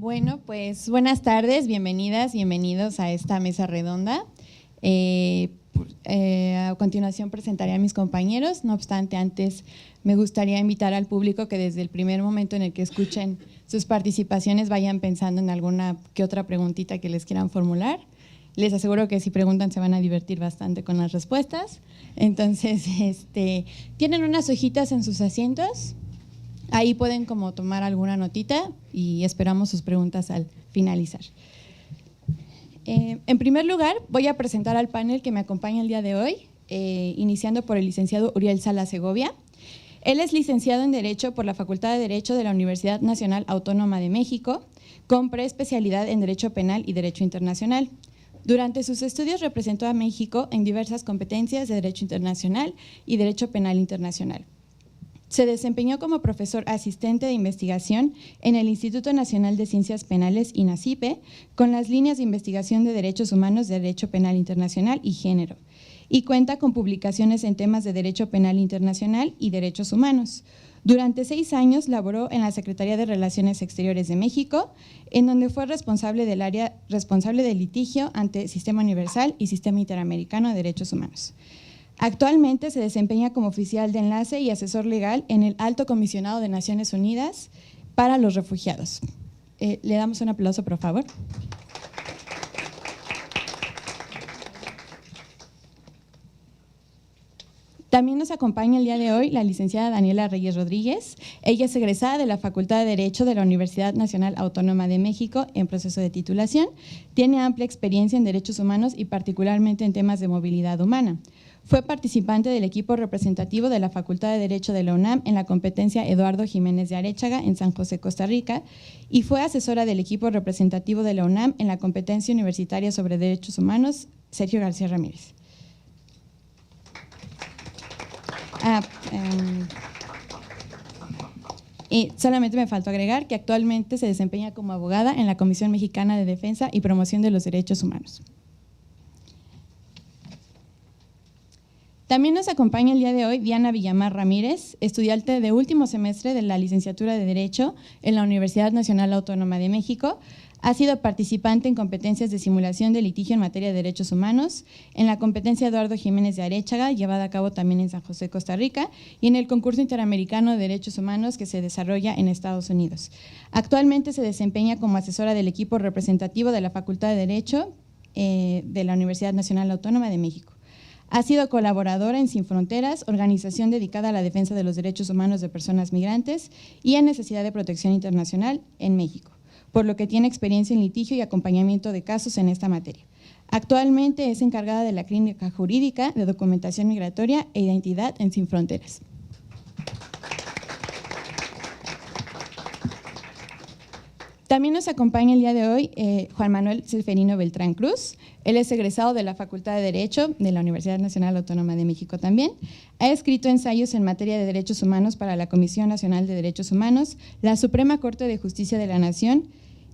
Bueno, pues buenas tardes, bienvenidas, bienvenidos a esta mesa redonda. A continuación presentaré a mis compañeros, no obstante, antes me gustaría invitar al público que desde el primer momento en el que escuchen sus participaciones vayan pensando en alguna que otra preguntita que les quieran formular. Les aseguro que si preguntan se van a divertir bastante con las respuestas. Entonces, tienen unas hojitas en sus asientos. Ahí pueden como tomar alguna notita y esperamos sus preguntas al finalizar. En primer lugar, voy a presentar al panel que me acompaña el día de hoy, iniciando por el licenciado Uriel Sala Segovia. Él es licenciado en Derecho por la Facultad de Derecho de la Universidad Nacional Autónoma de México, con preespecialidad en Derecho Penal y Derecho Internacional. Durante sus estudios representó a México en diversas competencias de Derecho Internacional y Derecho Penal Internacional. Se desempeñó como profesor asistente de investigación en el Instituto Nacional de Ciencias Penales, INACIPE, con las líneas de investigación de Derechos Humanos, Derecho Penal Internacional y Género, y cuenta con publicaciones en temas de Derecho Penal Internacional y Derechos Humanos. Durante 6 años laboró en la Secretaría de Relaciones Exteriores de México, en donde fue responsable del área responsable del litigio ante Sistema Universal y Sistema Interamericano de Derechos Humanos. Actualmente se desempeña como oficial de enlace y asesor legal en el Alto Comisionado de Naciones Unidas para los Refugiados. Le damos un aplauso, por favor. También nos acompaña el día de hoy la licenciada Daniela Reyes Rodríguez. Ella es egresada de la Facultad de Derecho de la Universidad Nacional Autónoma de México en proceso de titulación. Tiene amplia experiencia en derechos humanos y particularmente en temas de movilidad humana. Fue participante del equipo representativo de la Facultad de Derecho de la UNAM en la competencia Eduardo Jiménez de Aréchaga en San José, Costa Rica, y fue asesora del equipo representativo de la UNAM en la competencia universitaria sobre derechos humanos Sergio García Ramírez. Y solamente me faltó agregar que actualmente se desempeña como abogada en la Comisión Mexicana de Defensa y Promoción de los Derechos Humanos. También nos acompaña el día de hoy Diana Villamar Ramírez, estudiante de último semestre de la licenciatura de Derecho en la Universidad Nacional Autónoma de México. Ha sido participante en competencias de simulación de litigio en materia de derechos humanos, en la competencia Eduardo Jiménez de Aréchaga, llevada a cabo también en San José, Costa Rica, y en el concurso interamericano de derechos humanos que se desarrolla en Estados Unidos. Actualmente se desempeña como asesora del equipo representativo de la Facultad de Derecho de la Universidad Nacional Autónoma de México. Ha sido colaboradora en Sin Fronteras, organización dedicada a la defensa de los derechos humanos de personas migrantes y en necesidad de protección internacional en México, por lo que tiene experiencia en litigio y acompañamiento de casos en esta materia. Actualmente es encargada de la Clínica Jurídica de Documentación Migratoria e Identidad en Sin Fronteras. También nos acompaña el día de hoy Juan Manuel Seferino Beltrán Cruz. Él es egresado de la Facultad de Derecho de la Universidad Nacional Autónoma de México también. Ha escrito ensayos en materia de derechos humanos para la Comisión Nacional de Derechos Humanos, la Suprema Corte de Justicia de la Nación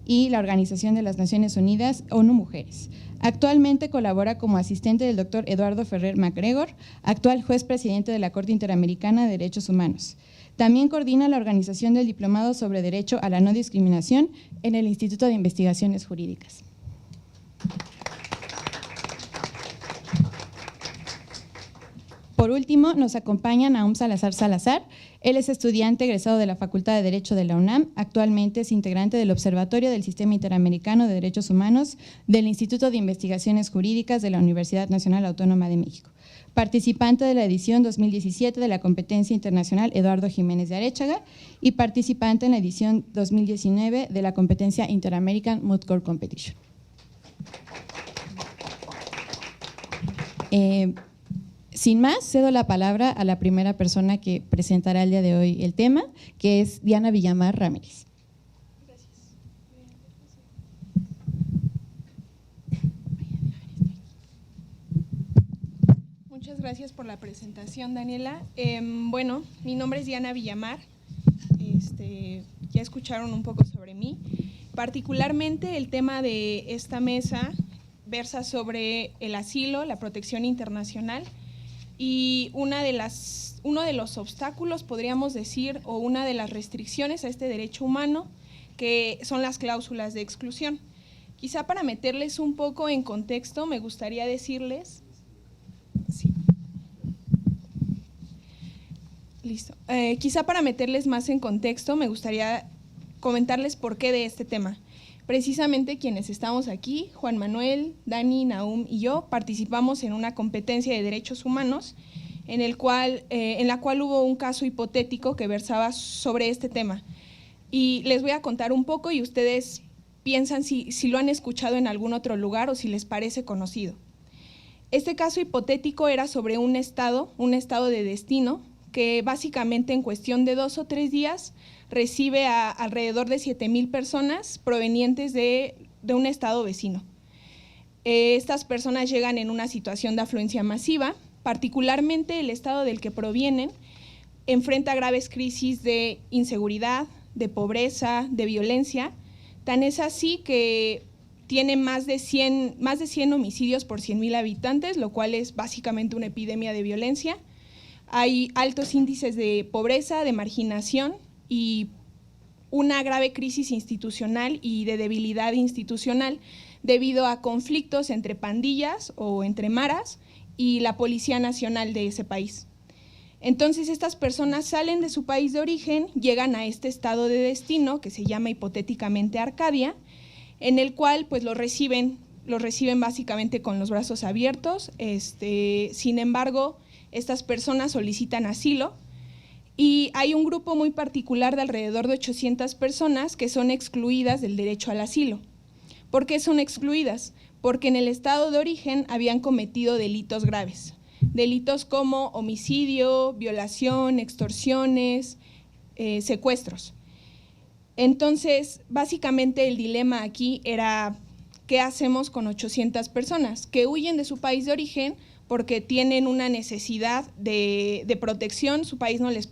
y la Organización de las Naciones Unidas, ONU Mujeres. Actualmente colabora como asistente del doctor Eduardo Ferrer MacGregor, actual juez presidente de la Corte Interamericana de Derechos Humanos. También coordina la organización del Diplomado sobre Derecho a la No Discriminación en el Instituto de Investigaciones Jurídicas. Por último, nos acompaña Nahum Salazar Salazar. Él es estudiante egresado de la Facultad de Derecho de la UNAM. Actualmente es integrante del Observatorio del Sistema Interamericano de Derechos Humanos del Instituto de Investigaciones Jurídicas de la Universidad Nacional Autónoma de México. Participante de la edición 2017 de la competencia internacional Eduardo Jiménez de Aréchaga y participante en la edición 2019 de la competencia Interamerican Moot Court Competition. Sin más, cedo la palabra a la primera persona que presentará el día de hoy el tema, que es Diana Villamar Ramírez. Muchas gracias por la presentación, Daniela. Bueno, mi nombre es Diana Villamar. Ya escucharon un poco sobre mí. Particularmente el tema de esta mesa versa sobre el asilo, la protección internacional y uno de los obstáculos, podríamos decir, o una de las restricciones a este derecho humano que son las cláusulas de exclusión. Quizá para meterles un poco en contexto, me gustaría decirles… Sí. Listo. Quizá para meterles más en contexto, me gustaría comentarles por qué de este tema. Precisamente quienes estamos aquí, Juan Manuel, Dani, Nahum y yo, participamos en una competencia de derechos humanos en la cual hubo un caso hipotético que versaba sobre este tema. Y les voy a contar un poco y ustedes piensan si lo han escuchado en algún otro lugar o si les parece conocido. Este caso hipotético era sobre un estado de destino, que básicamente en cuestión de 2 o 3 días recibe a alrededor de 7,000 personas provenientes de un estado vecino. Estas personas llegan en una situación de afluencia masiva, particularmente el estado del que provienen enfrenta graves crisis de inseguridad, de pobreza, de violencia. Tan es así que tiene más de 100 homicidios por 100,000 habitantes, lo cual es básicamente una epidemia de violencia. Hay altos índices de pobreza, de marginación y una grave crisis institucional y de debilidad institucional debido a conflictos entre pandillas o entre maras y la Policía Nacional de ese país. Entonces estas personas salen de su país de origen, llegan a este estado de destino que se llama hipotéticamente Arcadia, en el cual pues los reciben básicamente con los brazos abiertos. Sin embargo, estas personas solicitan asilo y hay un grupo muy particular de alrededor de 800 personas que son excluidas del derecho al asilo. ¿Por qué son excluidas? Porque en el estado de origen habían cometido delitos graves, delitos como homicidio, violación, extorsiones, secuestros. Entonces, básicamente el dilema aquí era, ¿qué hacemos con 800 personas que huyen de su país de origen porque tienen una necesidad de protección? Su país no les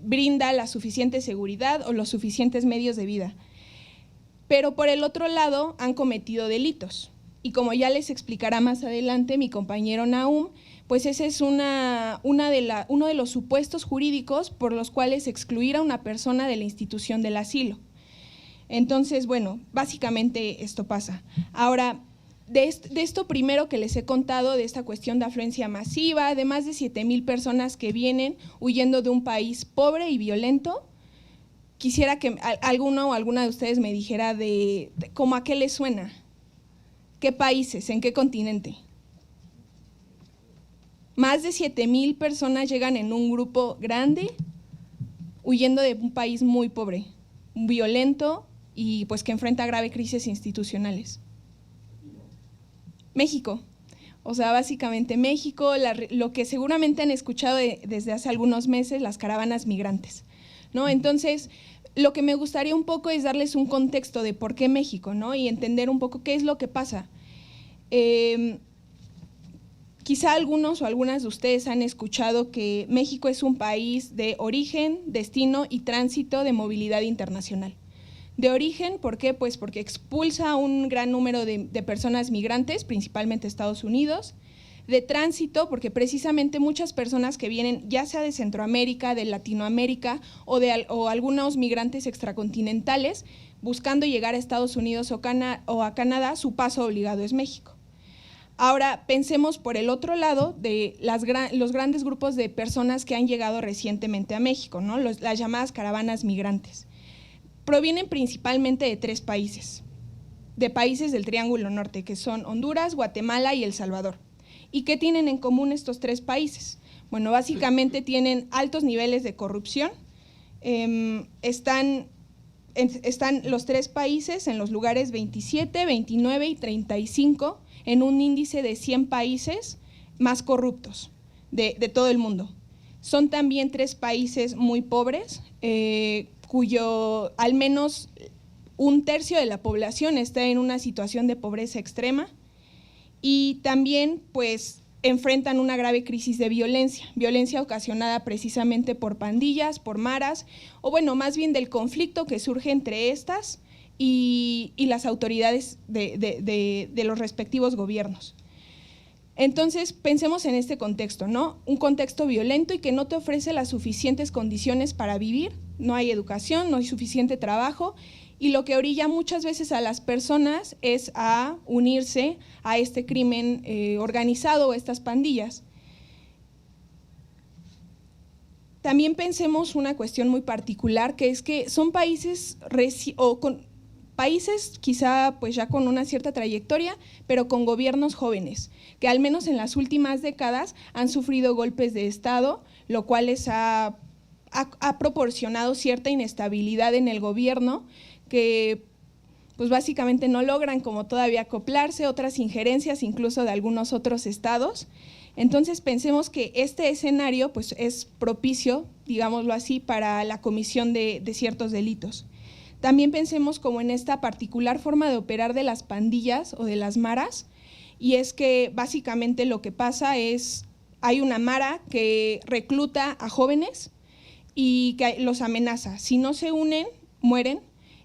brinda la suficiente seguridad o los suficientes medios de vida. Pero por el otro lado han cometido delitos. Y como ya les explicará más adelante mi compañero Nahum, pues ese es uno de los supuestos jurídicos por los cuales excluir a una persona de la institución del asilo. Entonces, bueno, básicamente esto pasa. Ahora, de esto primero que les he contado, de esta cuestión de afluencia masiva, de más de 7,000 personas que vienen huyendo de un país pobre y violento, quisiera que alguno o alguna de ustedes me dijera ¿cómo a qué les suena? ¿Qué países? ¿En qué continente? Más de 7,000 personas llegan en un grupo grande huyendo de un país muy pobre, violento y pues que enfrenta grave crisis institucionales. México, o sea, básicamente México, lo que seguramente han escuchado desde hace algunos meses, las caravanas migrantes, ¿no? Entonces, lo que me gustaría un poco es darles un contexto de por qué México, ¿no? Y entender un poco qué es lo que pasa. Quizá algunos o algunas de ustedes han escuchado que México es un país de origen, destino y tránsito de movilidad internacional. De origen, ¿por qué? Pues porque expulsa a un gran número de personas migrantes, principalmente Estados Unidos. De tránsito, porque precisamente muchas personas que vienen, ya sea de Centroamérica, de Latinoamérica o algunos migrantes extracontinentales, buscando llegar a Estados Unidos o a Canadá, su paso obligado es México. Ahora, pensemos por el otro lado de los grandes grupos de personas que han llegado recientemente a México, ¿no? Las llamadas caravanas migrantes. Provienen principalmente de 3 países, de países del Triángulo Norte, que son Honduras, Guatemala y El Salvador. ¿Y qué tienen en común estos 3 países? Bueno, básicamente tienen altos niveles de corrupción, están los 3 países en los lugares 27, 29 y 35 en un índice de 100 países más corruptos de todo el mundo. Son también 3 países muy pobres, cuyo al menos 1/3 de la población está en una situación de pobreza extrema y también pues enfrentan una grave crisis de violencia ocasionada precisamente por pandillas, por maras, o bueno, más bien del conflicto que surge entre estas y las autoridades de los respectivos gobiernos. Entonces, pensemos en este contexto, ¿no? Un contexto violento y que no te ofrece las suficientes condiciones para vivir no hay educación, no hay suficiente trabajo, y lo que orilla muchas veces a las personas es a unirse a este crimen organizado o estas pandillas. También pensemos una cuestión muy particular, que es que son países países quizá pues ya con una cierta trayectoria, pero con gobiernos jóvenes, que al menos en las últimas décadas han sufrido golpes de Estado, lo cual les ha proporcionado cierta inestabilidad en el gobierno, que pues básicamente no logran como todavía acoplarse, otras injerencias incluso de algunos otros estados. Entonces pensemos que este escenario pues es propicio, digámoslo así, para la comisión de ciertos delitos. También pensemos como en esta particular forma de operar de las pandillas o de las maras, y es que básicamente lo que pasa es, hay una mara que recluta a jóvenes y que los amenaza. Si no se unen, mueren,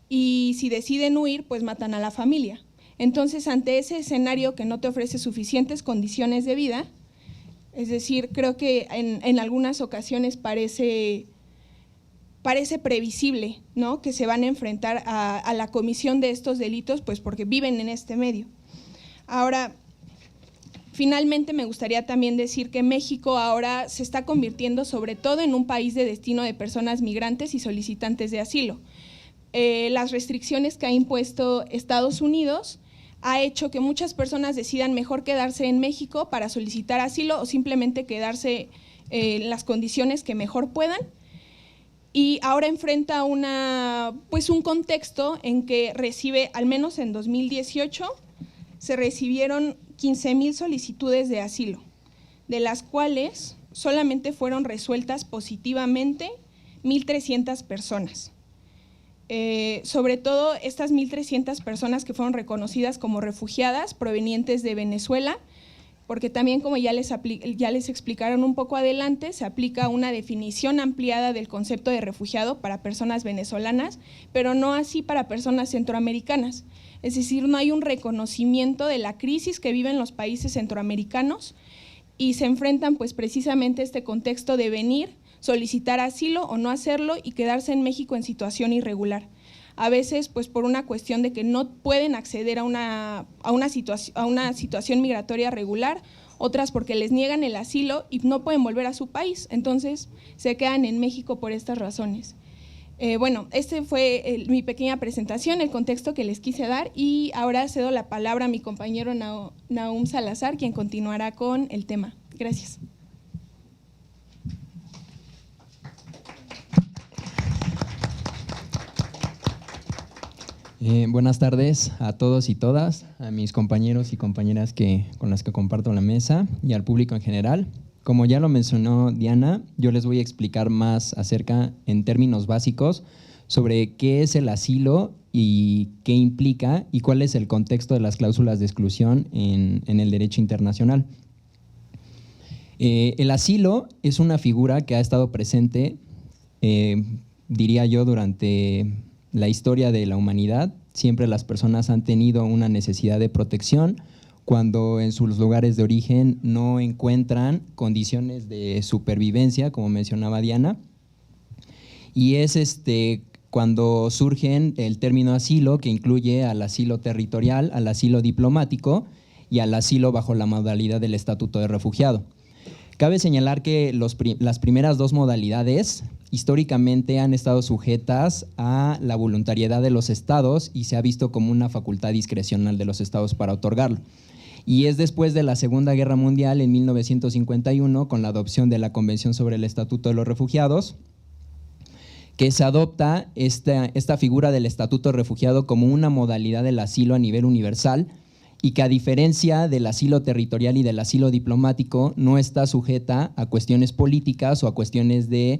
y si deciden huir, pues matan a la familia. Entonces, ante ese escenario que no te ofrece suficientes condiciones de vida, es decir, creo que en algunas ocasiones parece previsible, ¿no?, que se van a enfrentar a la comisión de estos delitos, pues porque viven en este medio. Ahora, finalmente me gustaría también decir que México ahora se está convirtiendo sobre todo en un país de destino de personas migrantes y solicitantes de asilo. Las restricciones que ha impuesto Estados Unidos ha hecho que muchas personas decidan mejor quedarse en México para solicitar asilo o simplemente quedarse en las condiciones que mejor puedan, y ahora enfrenta un contexto en que recibe, al menos en 2018, se recibieron 15,000 solicitudes de asilo, de las cuales solamente fueron resueltas positivamente 1,300 personas. Sobre todo estas 1,300 personas que fueron reconocidas como refugiadas provenientes de Venezuela, porque también, como ya les explicaron un poco adelante, se aplica una definición ampliada del concepto de refugiado para personas venezolanas, pero no así para personas centroamericanas. Es decir, no hay un reconocimiento de la crisis que viven los países centroamericanos y se enfrentan pues precisamente a este contexto de venir, solicitar asilo o no hacerlo y quedarse en México en situación irregular. A veces pues por una cuestión de que no pueden acceder a una situación migratoria regular, otras porque les niegan el asilo y no pueden volver a su país, entonces se quedan en México por estas razones. Bueno, este fue mi pequeña presentación, el contexto que les quise dar, y ahora cedo la palabra a mi compañero Nahum Salazar, quien continuará con el tema. Gracias. Buenas tardes a todos y todas, a mis compañeros y compañeras con las que comparto la mesa y al público en general. Como ya lo mencionó Diana, yo les voy a explicar más acerca, en términos básicos, sobre qué es el asilo y qué implica y cuál es el contexto de las cláusulas de exclusión en el derecho internacional. El asilo es una figura que ha estado presente, diría yo, durante la historia de la humanidad. Siempre las personas han tenido una necesidad de protección cuando en sus lugares de origen no encuentran condiciones de supervivencia, como mencionaba Diana, y es cuando surge el término asilo, que incluye al asilo territorial, al asilo diplomático y al asilo bajo la modalidad del estatuto de refugiado. Cabe señalar que las primeras dos modalidades históricamente han estado sujetas a la voluntariedad de los estados y se ha visto como una facultad discrecional de los estados para otorgarlo. Y es después de la Segunda Guerra Mundial, en 1951, con la adopción de la Convención sobre el Estatuto de los Refugiados, que se adopta esta figura del estatuto de refugiado como una modalidad del asilo a nivel universal, y que, a diferencia del asilo territorial y del asilo diplomático, no está sujeta a cuestiones políticas o a cuestiones de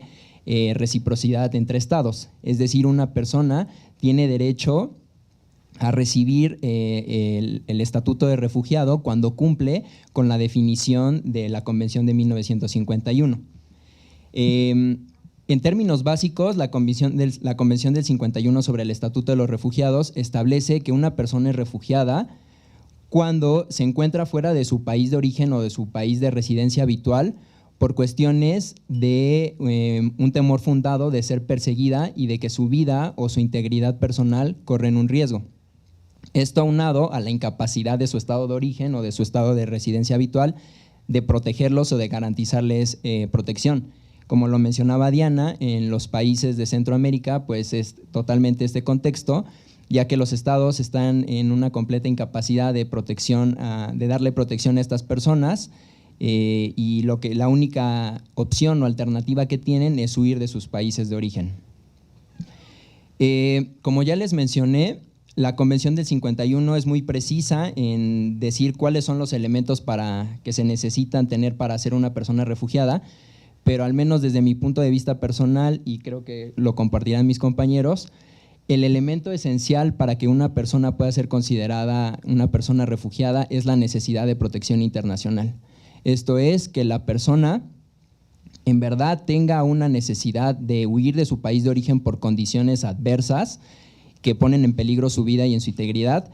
reciprocidad entre estados. Es decir, una persona tiene derecho a recibir el estatuto de refugiado cuando cumple con la definición de la Convención de 1951. En términos básicos, la Convención del 51 sobre el Estatuto de los Refugiados establece que una persona es refugiada cuando se encuentra fuera de su país de origen o de su país de residencia habitual por cuestiones de un temor fundado de ser perseguida y de que su vida o su integridad personal corren un riesgo. Esto aunado a la incapacidad de su estado de origen o de su estado de residencia habitual de protegerlos o de garantizarles protección. Como lo mencionaba Diana, en los países de Centroamérica pues es totalmente este contexto, ya que los estados están en una completa incapacidad de protección, de darle protección a estas personas, y la única opción o alternativa que tienen es huir de sus países de origen. Como ya les mencioné, la Convención del 51 es muy precisa en decir cuáles son los elementos que se necesitan tener para ser una persona refugiada, pero al menos desde mi punto de vista personal, y creo que lo compartirán mis compañeros, el elemento esencial para que una persona pueda ser considerada una persona refugiada es la necesidad de protección internacional. Esto es, que la persona en verdad tenga una necesidad de huir de su país de origen por condiciones adversas que ponen en peligro su vida y en su integridad,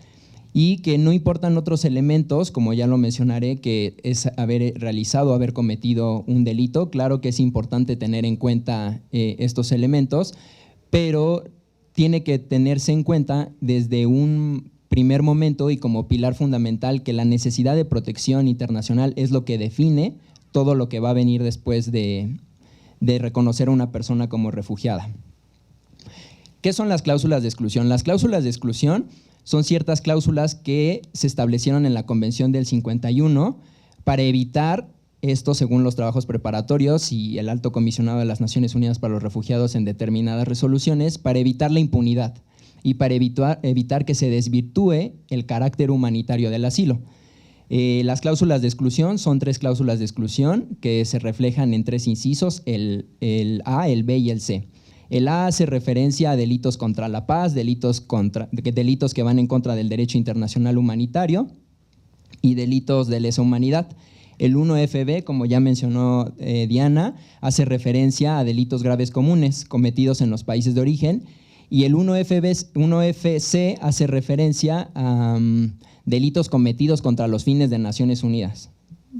y que no importan otros elementos, como ya lo mencionaré, que es haber realizado, haber cometido un delito. Claro que es importante tener en cuenta estos elementos, pero tiene que tenerse en cuenta desde un primer momento y como pilar fundamental que la necesidad de protección internacional es lo que define todo lo que va a venir después de reconocer a una persona como refugiada. ¿Qué son las cláusulas de exclusión? Las cláusulas de exclusión son ciertas cláusulas que se establecieron en la Convención del 51 para evitar esto, según los trabajos preparatorios y el Alto Comisionado de las Naciones Unidas para los Refugiados en determinadas resoluciones, para evitar la impunidad y para evitar que se desvirtúe el carácter humanitario del asilo. Las cláusulas de exclusión son 3 cláusulas de exclusión que se reflejan en 3 incisos, el A, el B y el C. El A hace referencia a delitos contra la paz, delitos que van en contra del derecho internacional humanitario y delitos de lesa humanidad. El 1FB, como ya mencionó Diana, hace referencia a delitos graves comunes cometidos en los países de origen, y el 1FC hace referencia a delitos cometidos contra los fines de Naciones Unidas.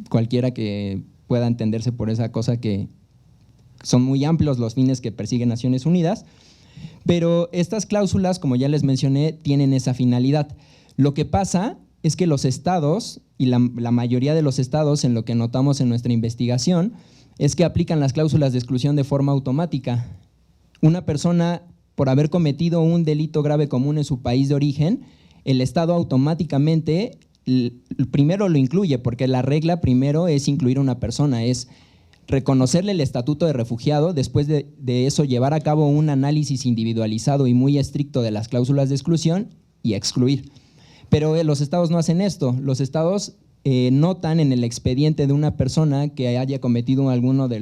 Cualquiera que pueda entenderse por esa cosa, que son muy amplios los fines que persigue Naciones Unidas, pero estas cláusulas, como ya les mencioné, tienen esa finalidad. Lo que pasa es que los estados, y la mayoría de los estados, en lo que notamos en nuestra investigación, es que aplican las cláusulas de exclusión de forma automática. Una persona, por haber cometido un delito grave común en su país de origen, el estado automáticamente primero lo incluye, porque la regla primero es incluir a una persona, es reconocerle el estatuto de refugiado, después de eso llevar a cabo un análisis individualizado y muy estricto de las cláusulas de exclusión y excluir. Pero los estados no hacen esto. Los estados notan en el expediente de una persona que haya cometido alguno de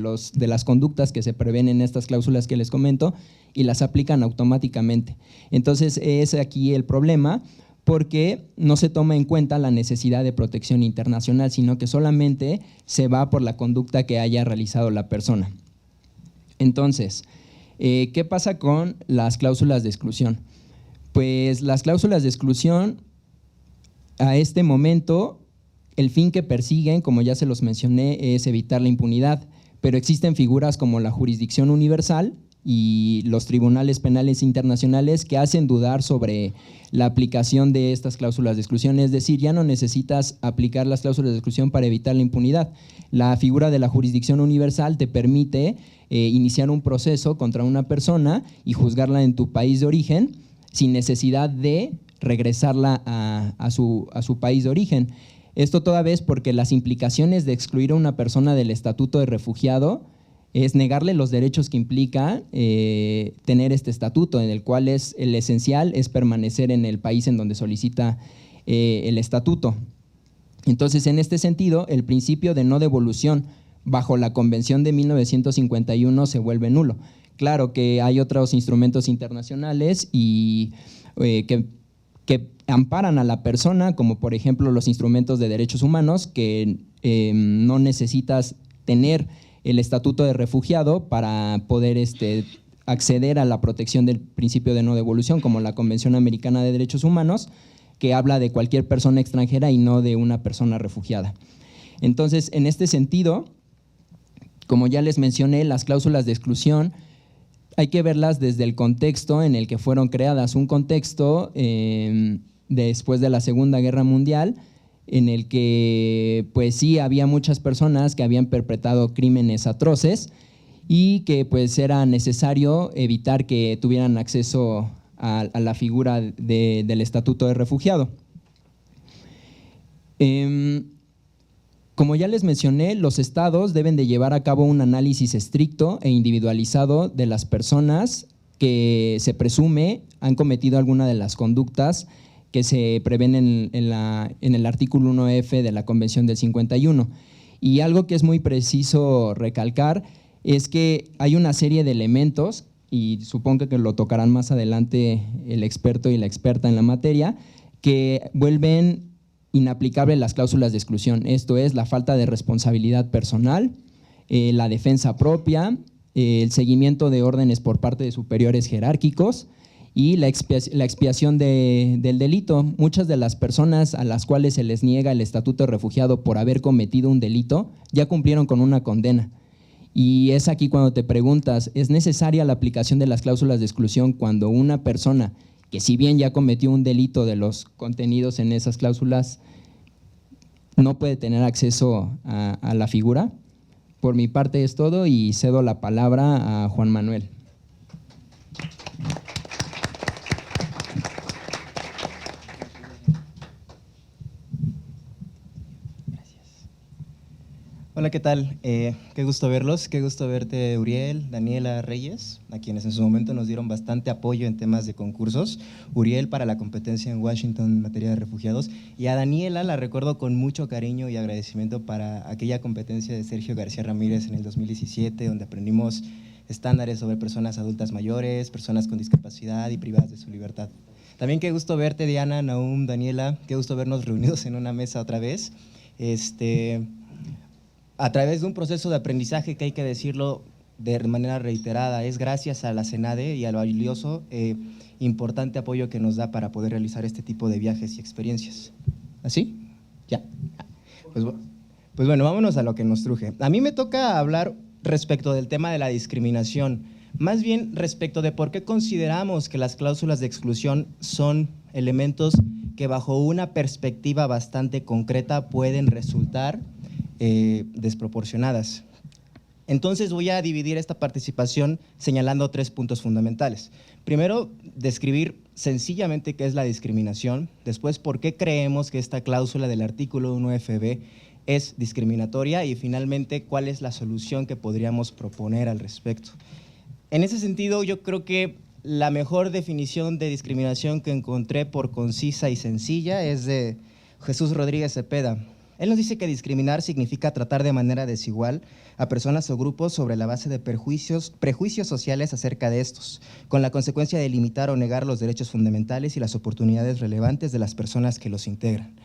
las conductas que se prevén en estas cláusulas que les comento y las aplican automáticamente. Entonces es aquí el problema, porque no se toma en cuenta la necesidad de protección internacional, sino que solamente se va por la conducta que haya realizado la persona. Entonces, ¿qué pasa con las cláusulas de exclusión? Pues las cláusulas de exclusión, a este momento, el fin que persiguen, como ya se los mencioné, es evitar la impunidad, pero existen figuras como la jurisdicción universal y los tribunales penales internacionales que hacen dudar sobre la aplicación de estas cláusulas de exclusión. Es decir, ya no necesitas aplicar las cláusulas de exclusión para evitar la impunidad. La figura de la jurisdicción universal te permite iniciar un proceso contra una persona y juzgarla en tu país de origen sin necesidad de regresarla a su país de origen. Esto toda vez porque las implicaciones de excluir a una persona del estatuto de refugiado es negarle los derechos que implica tener este estatuto, en el cual el esencial es permanecer en el país en donde solicita el estatuto. Entonces, en este sentido, el principio de no devolución bajo la Convención de 1951 se vuelve nulo. Claro que hay otros instrumentos internacionales y que amparan a la persona, como por ejemplo los instrumentos de derechos humanos, que no necesitas tener el estatuto de refugiado para poder acceder a la protección del principio de no devolución, como la Convención Americana de Derechos Humanos, que habla de cualquier persona extranjera y no de una persona refugiada. Entonces, en este sentido, Como ya les mencioné, las cláusulas de exclusión hay que verlas desde el contexto en el que fueron creadas, un contexto después de la Segunda Guerra Mundial, en el que pues sí había muchas personas que habían perpetrado crímenes atroces y que pues era necesario evitar que tuvieran acceso a la figura del Estatuto de Refugiado. Como ya les mencioné, los estados deben de llevar a cabo un análisis estricto e individualizado de las personas que se presume han cometido alguna de las conductas que se prevén en el artículo 1F de la Convención del 51. Y algo que es muy preciso recalcar es que hay una serie de elementos, y supongo que lo tocarán más adelante el experto y la experta en la materia, que vuelven inaplicables las cláusulas de exclusión. Esto es la falta de responsabilidad personal, la defensa propia, el seguimiento de órdenes por parte de superiores jerárquicos y la expiación del delito. Muchas de las personas a las cuales se les niega el estatuto de refugiado por haber cometido un delito ya cumplieron con una condena. Y es aquí cuando te preguntas, ¿es necesaria la aplicación de las cláusulas de exclusión cuando una persona que si bien ya cometió un delito de los contenidos en esas cláusulas no puede tener acceso a la figura? Por mi parte es todo y cedo la palabra a Juan Manuel. Hola, ¿qué tal? Qué gusto verlos, qué gusto verte, Uriel, Daniela Reyes, a quienes en su momento nos dieron bastante apoyo en temas de concursos. Uriel para la competencia en Washington en materia de refugiados, y a Daniela la recuerdo con mucho cariño y agradecimiento para aquella competencia de Sergio García Ramírez en el 2017, donde aprendimos estándares sobre personas adultas mayores, personas con discapacidad y privadas de su libertad. También qué gusto verte, Diana, Nahum, Daniela, qué gusto vernos reunidos en una mesa otra vez. A través de un proceso de aprendizaje que hay que decirlo de manera reiterada, es gracias a la CENADE y al valioso, importante apoyo que nos da para poder realizar este tipo de viajes y experiencias. ¿Así? Ya. Pues bueno, vámonos a lo que nos truje. A mí me toca hablar respecto del tema de la discriminación, más bien respecto de por qué consideramos que las cláusulas de exclusión son elementos que bajo una perspectiva bastante concreta pueden resultar desproporcionadas. Entonces voy a dividir esta participación señalando 3 puntos fundamentales. Primero, describir sencillamente qué es la discriminación. Después, por qué creemos que esta cláusula del artículo 1FB es discriminatoria, y finalmente, cuál es la solución que podríamos proponer al respecto. En ese sentido, yo creo que la mejor definición de discriminación que encontré por concisa y sencilla es de Jesús Rodríguez Cepeda. Él nos dice que discriminar significa tratar de manera desigual a personas o grupos sobre la base de prejuicios sociales acerca de estos, con la consecuencia de limitar o negar los derechos fundamentales y las oportunidades relevantes de las personas que los integran.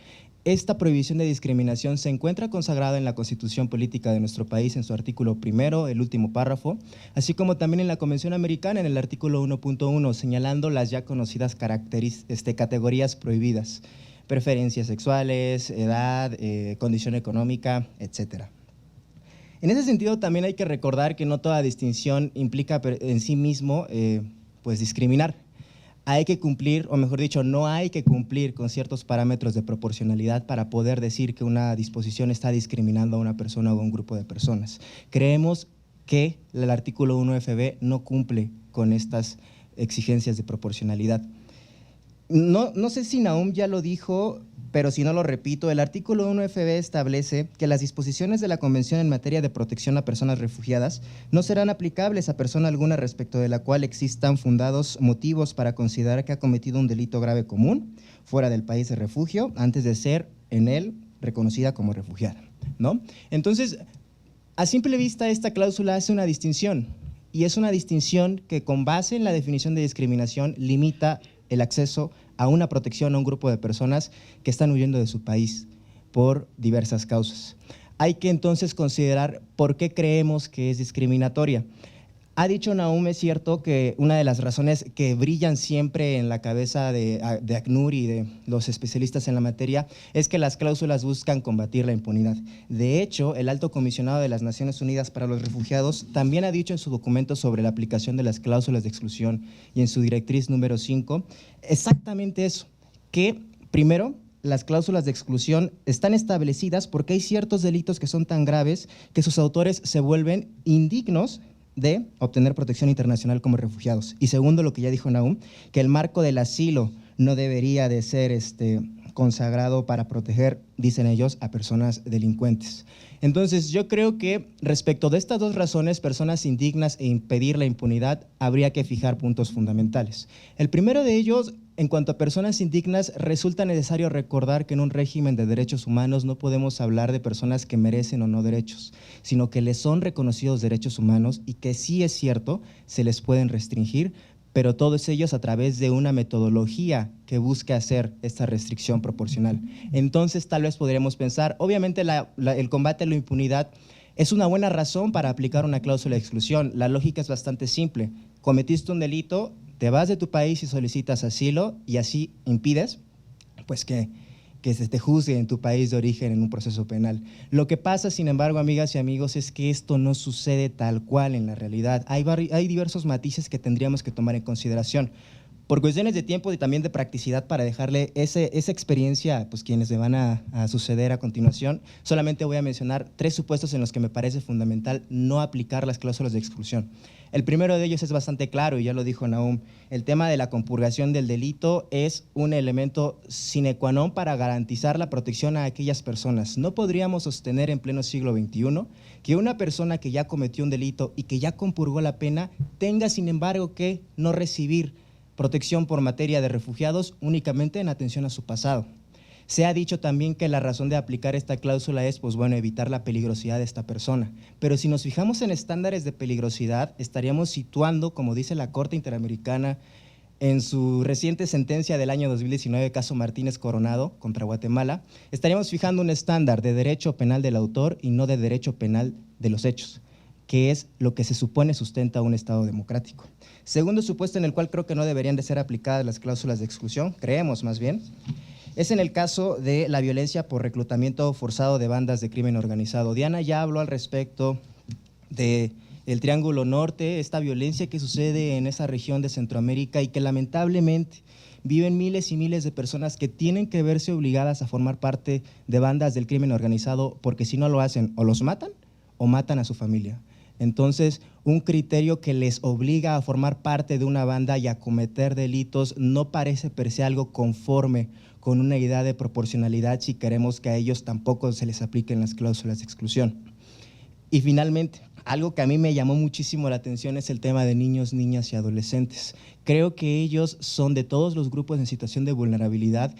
Esta prohibición de discriminación se encuentra consagrada en la Constitución Política de nuestro país en su artículo primero, el último párrafo, así como también en la Convención Americana en el artículo 1.1, señalando las ya conocidas categorías prohibidas: preferencias sexuales, edad, condición económica, etc. En ese sentido, también hay que recordar que no toda distinción implica en sí mismo pues discriminar. Hay que cumplir, o mejor dicho, no hay que cumplir con ciertos parámetros de proporcionalidad para poder decir que una disposición está discriminando a una persona o a un grupo de personas. Creemos que el artículo 1FB no cumple con estas exigencias de proporcionalidad. No sé si Nahum ya lo dijo, pero si no lo repito, el artículo 1FB establece que las disposiciones de la Convención en materia de protección a personas refugiadas no serán aplicables a persona alguna respecto de la cual existan fundados motivos para considerar que ha cometido un delito grave común fuera del país de refugio antes de ser en él reconocida como refugiada, ¿no? Entonces, a simple vista, esta cláusula hace una distinción, y es una distinción que, con base en la definición de discriminación, limita el acceso a una protección a un grupo de personas que están huyendo de su país por diversas causas. Hay que entonces considerar por qué creemos que es discriminatoria. Ha dicho Nahum, es cierto, que una de las razones que brillan siempre en la cabeza de ACNUR y de los especialistas en la materia es que las cláusulas buscan combatir la impunidad. De hecho, el Alto Comisionado de las Naciones Unidas para los Refugiados también ha dicho en su documento sobre la aplicación de las cláusulas de exclusión y en su directriz número 5 exactamente eso, que primero, las cláusulas de exclusión están establecidas porque hay ciertos delitos que son tan graves que sus autores se vuelven indignos de obtener protección internacional como refugiados. Y segundo, lo que ya dijo Nahum, que el marco del asilo no debería de ser consagrado para proteger, dicen ellos, a personas delincuentes. Entonces, yo creo que respecto de estas dos razones, personas indignas e impedir la impunidad, habría que fijar puntos fundamentales. El primero de ellos, en cuanto a personas indignas, resulta necesario recordar que en un régimen de derechos humanos no podemos hablar de personas que merecen o no derechos, sino que les son reconocidos derechos humanos y que sí es cierto, se les pueden restringir, pero todos ellos a través de una metodología que busque hacer esta restricción proporcional. Entonces, tal vez podríamos pensar, obviamente el combate a la impunidad es una buena razón para aplicar una cláusula de exclusión. La lógica es bastante simple. Cometiste un delito, te vas de tu país y solicitas asilo y así impides pues que se te juzgue en tu país de origen en un proceso penal. Lo que pasa, sin embargo, amigas y amigos, es que esto no sucede tal cual en la realidad. Hay diversos matices que tendríamos que tomar en consideración. Por cuestiones de tiempo y también de practicidad, para dejarle esa experiencia pues quienes me van a suceder a continuación, solamente voy a mencionar 3 supuestos en los que me parece fundamental no aplicar las cláusulas de exclusión. El primero de ellos es bastante claro y ya lo dijo Nahum. El tema de la compurgación del delito es un elemento sine qua non para garantizar la protección a aquellas personas. No podríamos sostener en pleno siglo XXI que una persona que ya cometió un delito y que ya compurgó la pena tenga, sin embargo, que no recibir protección por materia de refugiados únicamente en atención a su pasado. Se ha dicho también que la razón de aplicar esta cláusula es, pues bueno, evitar la peligrosidad de esta persona. Pero si nos fijamos en estándares de peligrosidad, estaríamos situando, como dice la Corte Interamericana en su reciente sentencia del año 2019, caso Martínez Coronado contra Guatemala, estaríamos fijando un estándar de derecho penal del autor y no de derecho penal de los hechos, que es lo que se supone sustenta un Estado democrático. Segundo supuesto en el cual creo que no deberían de ser aplicadas las cláusulas de exclusión, creemos más bien, es en el caso de la violencia por reclutamiento forzado de bandas de crimen organizado. Diana ya habló al respecto del Triángulo Norte, esta violencia que sucede en esa región de Centroamérica y que lamentablemente viven miles y miles de personas que tienen que verse obligadas a formar parte de bandas del crimen organizado porque si no lo hacen o los matan o matan a su familia. Entonces, un criterio que les obliga a formar parte de una banda y a cometer delitos no parece per se algo conforme con una idea de proporcionalidad si queremos que a ellos tampoco se les apliquen las cláusulas de exclusión. Y finalmente, algo que a mí me llamó muchísimo la atención es el tema de niños, niñas y adolescentes. Creo que ellos son, de todos los grupos en situación de vulnerabilidad,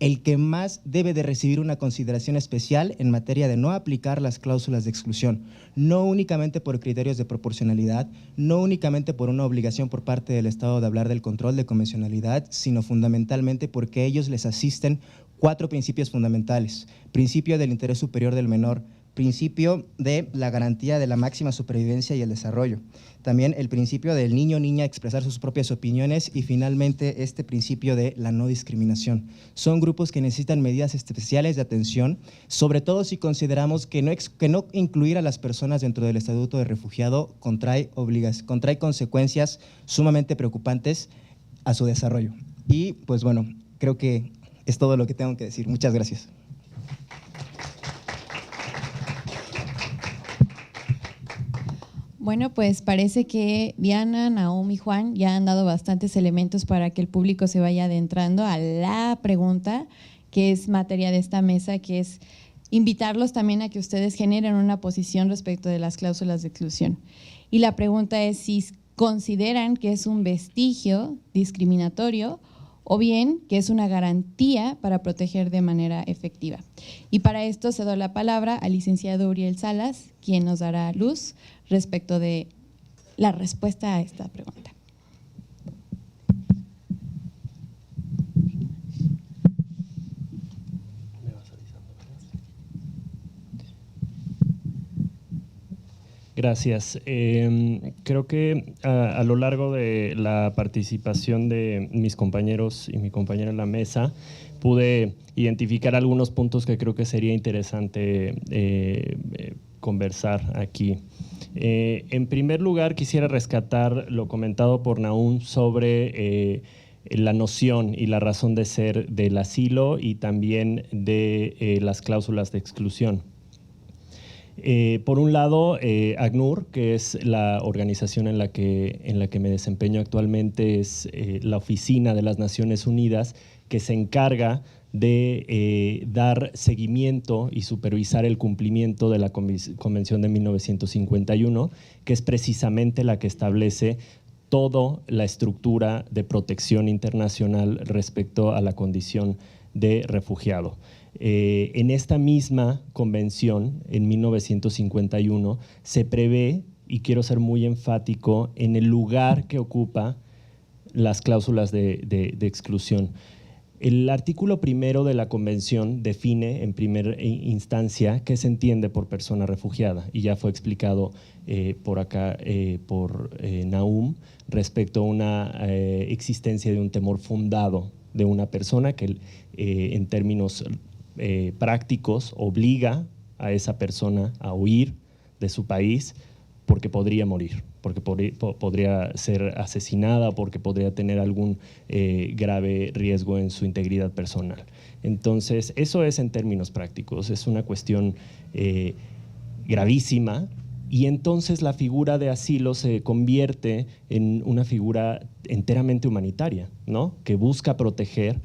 el que más debe de recibir una consideración especial en materia de no aplicar las cláusulas de exclusión, no únicamente por criterios de proporcionalidad, no únicamente por una obligación por parte del Estado de hablar del control de convencionalidad, sino fundamentalmente porque a ellos les asisten 4 principios fundamentales: principio del interés superior del menor, principio de la garantía de la máxima supervivencia y el desarrollo, también el principio del niño o niña expresar sus propias opiniones y finalmente este principio de la no discriminación. Son grupos que necesitan medidas especiales de atención, sobre todo si consideramos que no incluir a las personas dentro del estatuto de refugiado contrae consecuencias sumamente preocupantes a su desarrollo. Y pues bueno, creo que es todo lo que tengo que decir. Muchas gracias. Bueno, pues parece que Diana, Nahum y Juan ya han dado bastantes elementos para que el público se vaya adentrando a la pregunta que es materia de esta mesa, que es invitarlos también a que ustedes generen una posición respecto de las cláusulas de exclusión. Y la pregunta es si consideran que es un vestigio discriminatorio o bien que es una garantía para proteger de manera efectiva. Y para esto cedo la palabra al licenciado Uriel Salas, quien nos dará luz respecto de la respuesta a esta pregunta. Gracias. Creo que a lo largo de la participación de mis compañeros y mi compañera en la mesa, pude identificar algunos puntos que creo que sería interesante conversar aquí. En primer lugar, quisiera rescatar lo comentado por Nahum sobre la noción y la razón de ser del asilo y también de las cláusulas de exclusión. Por un lado, ACNUR, que es la organización en la que me desempeño actualmente, es la oficina de las Naciones Unidas que se encarga de dar seguimiento y supervisar el cumplimiento de la Convención de 1951, que es precisamente la que establece toda la estructura de protección internacional respecto a la condición de refugiado. En esta misma convención, en 1951, se prevé, y quiero ser muy enfático, en el lugar que ocupa las cláusulas de exclusión. El artículo primero de la convención define en primera instancia qué se entiende por persona refugiada, y ya fue explicado por acá por Nahum respecto a una existencia de un temor fundado de una persona que en términos prácticos obliga a esa persona a huir de su país porque podría morir, porque podría ser asesinada, porque podría tener algún grave riesgo en su integridad personal. Entonces, eso es en términos prácticos, es una cuestión gravísima, y entonces la figura de asilo se convierte en una figura enteramente humanitaria, ¿no? Que busca proteger,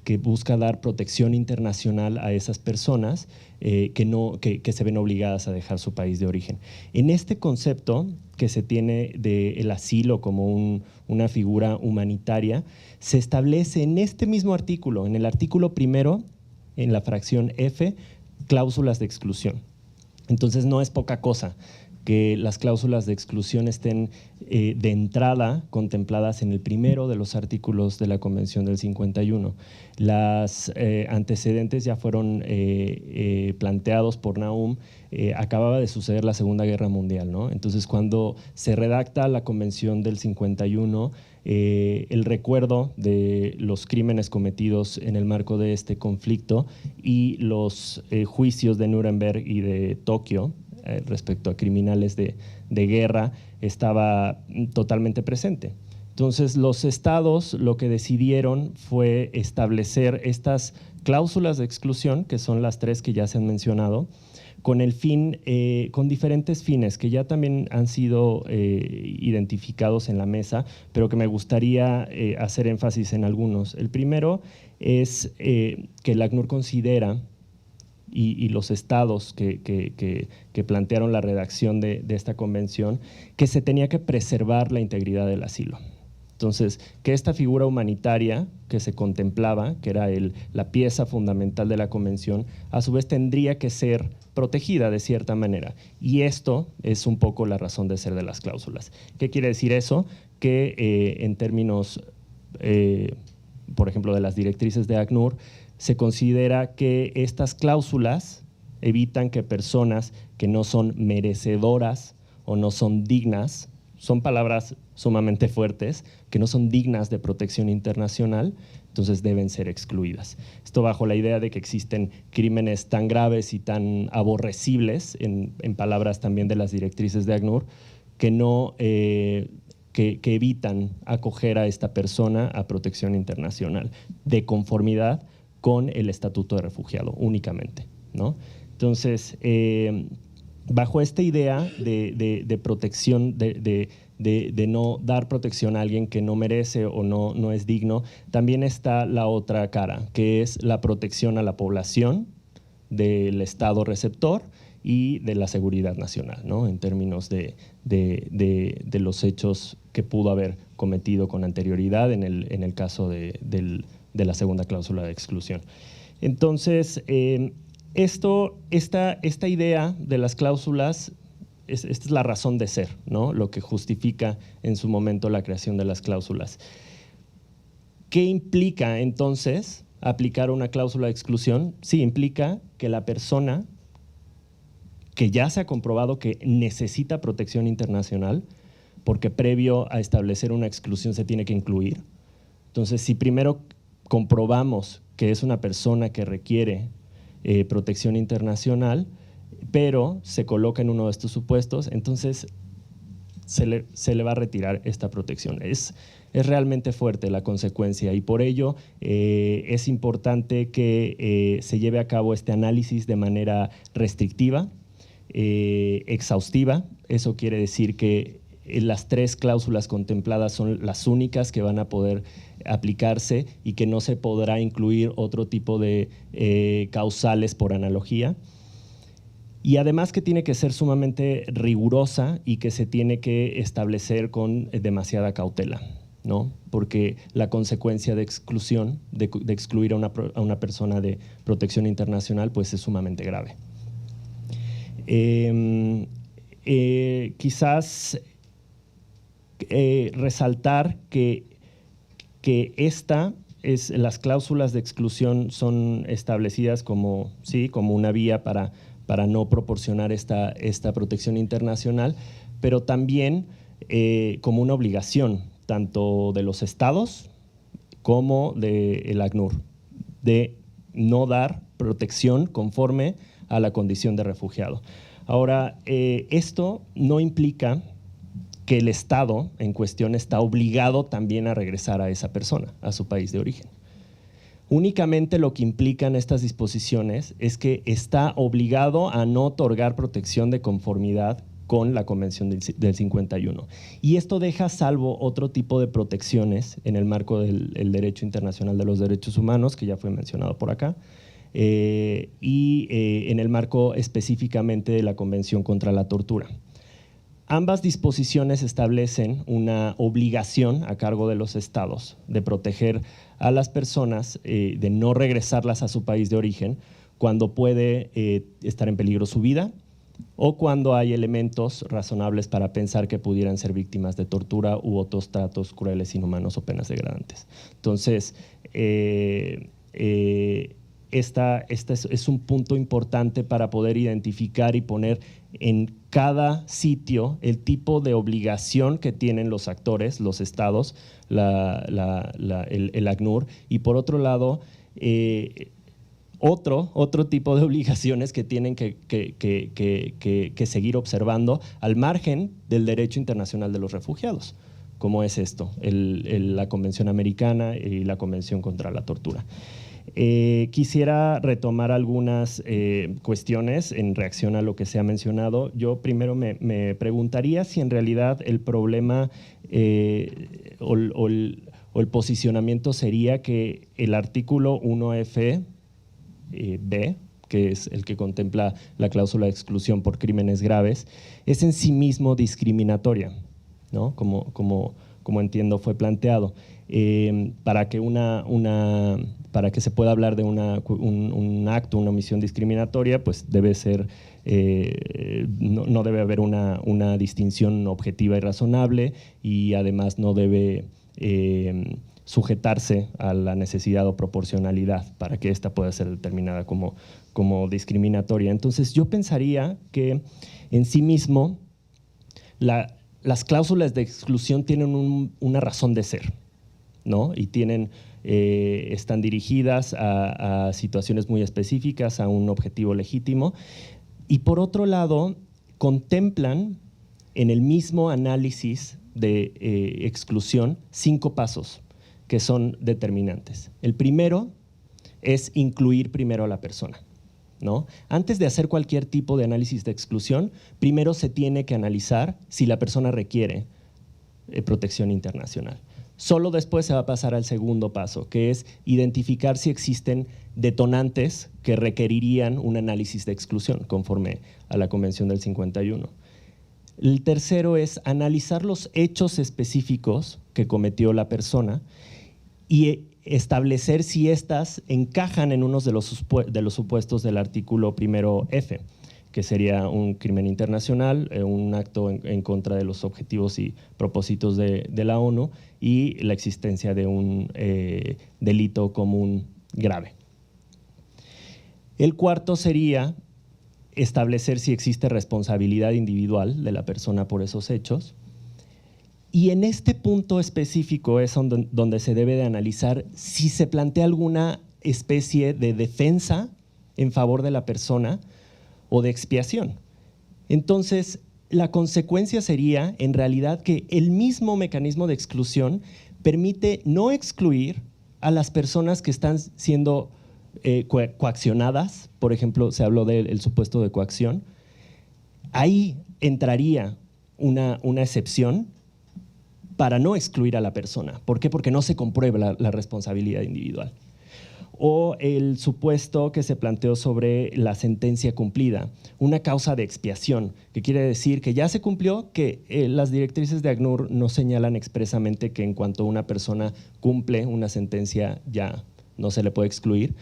que busca dar protección internacional a esas personas que se ven obligadas a dejar su país de origen. En este concepto que se tiene del asilo como una figura humanitaria, se establece en este mismo artículo, en el artículo primero, en la fracción F, cláusulas de exclusión. Entonces no es poca cosa que las cláusulas de exclusión estén de entrada contempladas en el primero de los artículos de la Convención del 51. Las antecedentes ya fueron planteados por Nahum. Acababa de suceder la Segunda Guerra Mundial, ¿no? Entonces, cuando se redacta la Convención del 51, el recuerdo de los crímenes cometidos en el marco de este conflicto y los juicios de Nuremberg y de Tokio respecto a criminales de guerra estaba totalmente presente. Entonces, los estados lo que decidieron fue establecer estas cláusulas de exclusión, que son las tres que ya se han mencionado, con el fin, con diferentes fines que ya también han sido identificados en la mesa, pero que me gustaría hacer énfasis en algunos. El primero es que el ACNUR considera, y los estados que plantearon la redacción de esta convención, que se tenía que preservar la integridad del asilo. Entonces, que esta figura humanitaria que se contemplaba, que era la pieza fundamental de la convención, a su vez tendría que ser protegida de cierta manera. Y esto es un poco la razón de ser de las cláusulas. ¿Qué quiere decir eso? Que en términos, por ejemplo, de las directrices de ACNUR, se considera que estas cláusulas evitan que personas que no son merecedoras o no son dignas, son palabras sumamente fuertes, que no son dignas de protección internacional, entonces deben ser excluidas. Esto bajo la idea de que existen crímenes tan graves y tan aborrecibles, en palabras también de las directrices de ACNUR, que evitan acoger a esta persona a protección internacional, de conformidad con el estatuto de refugiado únicamente, ¿no? Entonces, bajo esta idea de protección, de no dar protección a alguien que no merece o no es digno, también está la otra cara, que es la protección a la población del Estado receptor y de la seguridad nacional, ¿no? En términos de los hechos que pudo haber cometido con anterioridad en el caso de la segunda cláusula de exclusión. Entonces, esta idea de las cláusulas, esta es la razón de ser, ¿no? Lo que justifica en su momento la creación de las cláusulas. ¿Qué implica entonces aplicar una cláusula de exclusión? Sí, implica que la persona que ya se ha comprobado que necesita protección internacional, porque previo a establecer una exclusión se tiene que incluir. Entonces, si primero comprobamos que es una persona que requiere protección internacional, pero se coloca en uno de estos supuestos, entonces se le va a retirar esta protección. Es realmente fuerte la consecuencia y por ello es importante que se lleve a cabo este análisis de manera restrictiva, exhaustiva. Eso quiere decir que las 3 cláusulas contempladas son las únicas que van a poder aplicarse y que no se podrá incluir otro tipo de causales por analogía. Y además que tiene que ser sumamente rigurosa y que se tiene que establecer con demasiada cautela, ¿no? Porque la consecuencia de exclusión, de excluir a una persona de protección internacional, pues es sumamente grave. Quizás resaltar que las cláusulas de exclusión son establecidas como una vía para no proporcionar esta protección internacional, pero también como una obligación tanto de los estados como del ACNUR de no dar protección conforme a la condición de refugiado. Ahora, esto no implica que el Estado en cuestión está obligado también a regresar a esa persona, a su país de origen. Únicamente lo que implican estas disposiciones es que está obligado a no otorgar protección de conformidad con la Convención del 51. Y esto deja salvo otro tipo de protecciones en el marco del derecho internacional de los derechos humanos, que ya fue mencionado por acá, y en el marco específicamente de la Convención contra la Tortura. Ambas disposiciones establecen una obligación a cargo de los estados de proteger a las personas, de no regresarlas a su país de origen cuando puede estar en peligro su vida o cuando hay elementos razonables para pensar que pudieran ser víctimas de tortura u otros tratos crueles, inhumanos o penas degradantes. Entonces, esta es un punto importante para poder identificar y poner en cada sitio el tipo de obligación que tienen los actores, los estados, el ACNUR, y por otro lado, otro tipo de obligaciones que tienen que seguir observando al margen del derecho internacional de los refugiados, como es esto, la Convención Americana y la Convención contra la Tortura. Quisiera retomar algunas cuestiones en reacción a lo que se ha mencionado. Yo primero me preguntaría si en realidad el problema o el posicionamiento sería que el artículo 1F B, que es el que contempla la cláusula de exclusión por crímenes graves, es en sí mismo discriminatoria, ¿no? Como entiendo fue planteado. Para que se pueda hablar de un acto, una omisión discriminatoria, pues debe ser, no debe haber una distinción objetiva y razonable, y además no debe sujetarse a la necesidad o proporcionalidad para que ésta pueda ser determinada como discriminatoria. Entonces, yo pensaría que en sí mismo las cláusulas de exclusión tienen una razón de ser, ¿no? Y están dirigidas a situaciones muy específicas, a un objetivo legítimo. Y por otro lado, contemplan en el mismo análisis de exclusión 5 pasos que son determinantes. El primero es incluir primero a la persona, ¿no? Antes de hacer cualquier tipo de análisis de exclusión, primero se tiene que analizar si la persona requiere protección internacional. Solo después se va a pasar al segundo paso, que es identificar si existen detonantes que requerirían un análisis de exclusión conforme a la Convención del 51. El tercero es analizar los hechos específicos que cometió la persona y establecer si éstas encajan en unos de los supuestos del artículo primero F, que sería un crimen internacional, un acto en contra de los objetivos y propósitos de la ONU y la existencia de un delito común grave. El cuarto sería establecer si existe responsabilidad individual de la persona por esos hechos. Y en este punto específico es donde se debe de analizar si se plantea alguna especie de defensa en favor de la persona o de expiación. Entonces, la consecuencia sería, en realidad, que el mismo mecanismo de exclusión permite no excluir a las personas que están siendo coaccionadas. Por ejemplo, se habló del supuesto de coacción. Ahí entraría una excepción para no excluir a la persona. ¿Por qué? Porque no se comprueba la responsabilidad individual. O el supuesto que se planteó sobre la sentencia cumplida, una causa de expiación, que quiere decir que ya se cumplió, que las directrices de ACNUR no señalan expresamente que en cuanto una persona cumple una sentencia ya no se le puede excluir,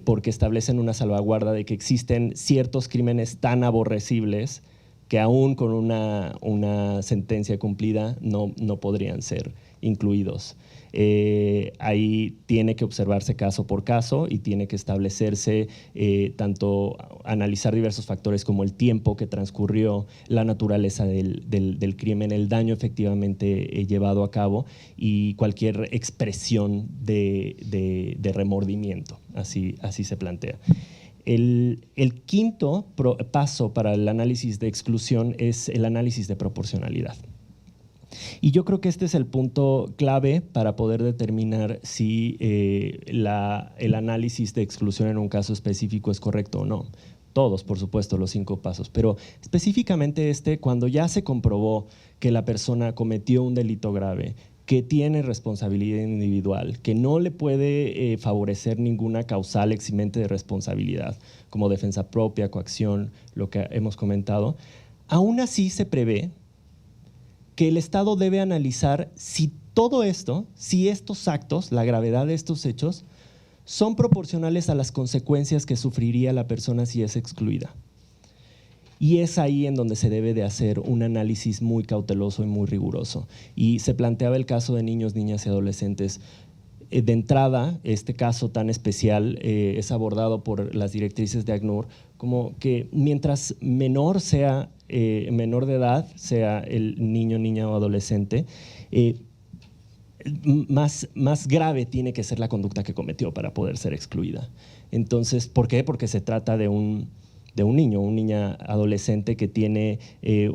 porque establecen una salvaguarda de que existen ciertos crímenes tan aborrecibles que aún con una sentencia cumplida no podrían ser incluidos. Ahí tiene que observarse caso por caso y tiene que establecerse tanto analizar diversos factores como el tiempo que transcurrió, la naturaleza del crimen, el daño efectivamente llevado a cabo y cualquier expresión de remordimiento, así se plantea. El quinto paso para el análisis de exclusión es el análisis de proporcionalidad. Y yo creo que este es el punto clave para poder determinar si el análisis de exclusión en un caso específico es correcto o no. Todos, por supuesto, los 5 pasos, pero específicamente cuando ya se comprobó que la persona cometió un delito grave, que tiene responsabilidad individual, que no le puede favorecer ninguna causal eximente de responsabilidad, como defensa propia, coacción, lo que hemos comentado, aún así se prevé que el Estado debe analizar si todo esto, si estos actos, la gravedad de estos hechos, son proporcionales a las consecuencias que sufriría la persona si es excluida. Y es ahí en donde se debe de hacer un análisis muy cauteloso y muy riguroso. Y se planteaba el caso de niños, niñas y adolescentes. De entrada, este caso tan especial es abordado por las directrices de ACNUR como que mientras menor de edad sea el niño, niña o adolescente, más grave tiene que ser la conducta que cometió para poder ser excluida. Entonces, ¿por qué? Porque se trata de un niño, una niña adolescente que tiene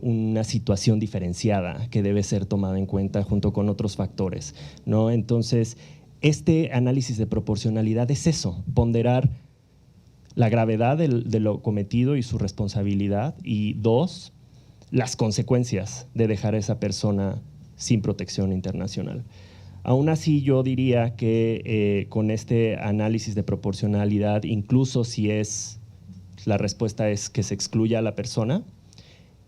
una situación diferenciada que debe ser tomada en cuenta junto con otros factores, ¿no? Entonces, este análisis de proporcionalidad es eso, ponderar la gravedad de lo cometido y su responsabilidad y 2, las consecuencias de dejar a esa persona sin protección internacional. Aún así, yo diría que con este análisis de proporcionalidad, incluso si la respuesta es que se excluya a la persona,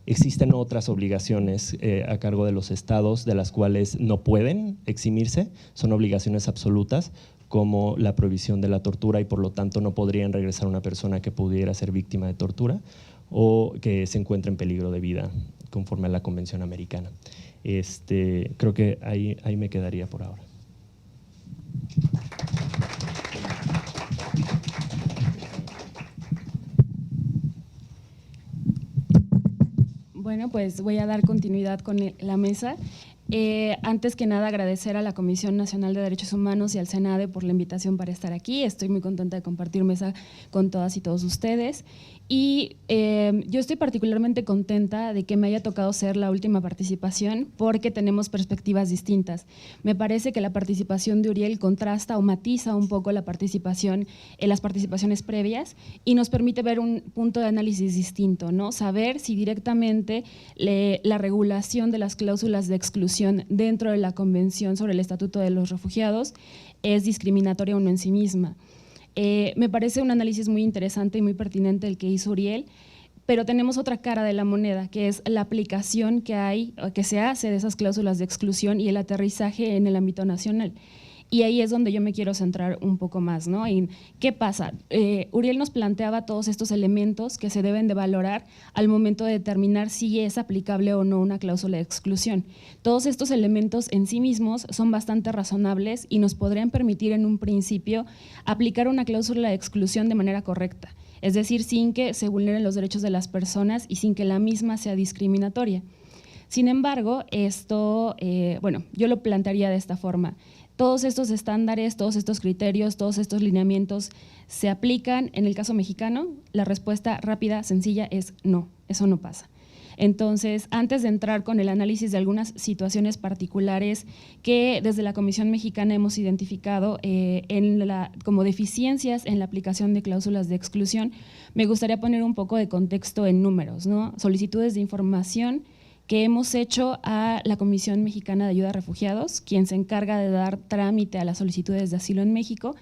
existen otras obligaciones a cargo de los estados de las cuales no pueden eximirse, son obligaciones absolutas como la prohibición de la tortura y por lo tanto no podrían regresar a una persona que pudiera ser víctima de tortura o que se encuentre en peligro de vida conforme a la Convención Americana. Creo que ahí me quedaría por ahora. Bueno, pues voy a dar continuidad con la mesa. Antes que nada, agradecer a la Comisión Nacional de Derechos Humanos y al Senade por la invitación para estar aquí. Estoy muy contenta de compartir mesa con todas y todos ustedes. Y yo estoy particularmente contenta de que me haya tocado ser la última participación porque tenemos perspectivas distintas. Me parece que la participación de Uriel contrasta o matiza un poco la participación en las participaciones previas y nos permite ver un punto de análisis distinto, ¿no? Saber si directamente la regulación de las cláusulas de exclusión dentro de la Convención sobre el Estatuto de los Refugiados es discriminatoria o no en sí misma. Me parece un análisis muy interesante y muy pertinente el que hizo Uriel, pero tenemos otra cara de la moneda, que es la aplicación que se hace de esas cláusulas de exclusión y el aterrizaje en el ámbito nacional. Y ahí es donde yo me quiero centrar un poco más, ¿no? En qué pasa. Uriel nos planteaba todos estos elementos que se deben de valorar al momento de determinar si es aplicable o no una cláusula de exclusión. Todos estos elementos en sí mismos son bastante razonables y nos podrían permitir en un principio aplicar una cláusula de exclusión de manera correcta, es decir, sin que se vulneren los derechos de las personas y sin que la misma sea discriminatoria. Sin embargo, esto, yo lo plantearía de esta forma. Todos estos estándares, todos estos criterios, todos estos lineamientos se aplican en el caso mexicano. La respuesta rápida, sencilla, es no, eso no pasa. Entonces, antes de entrar con el análisis de algunas situaciones particulares que desde la Comisión Mexicana hemos identificado como deficiencias en la aplicación de cláusulas de exclusión, me gustaría poner un poco de contexto en números, ¿no? Solicitudes de información que hemos hecho a la Comisión Mexicana de Ayuda a Refugiados, quien se encarga de dar trámite a las solicitudes de asilo en México,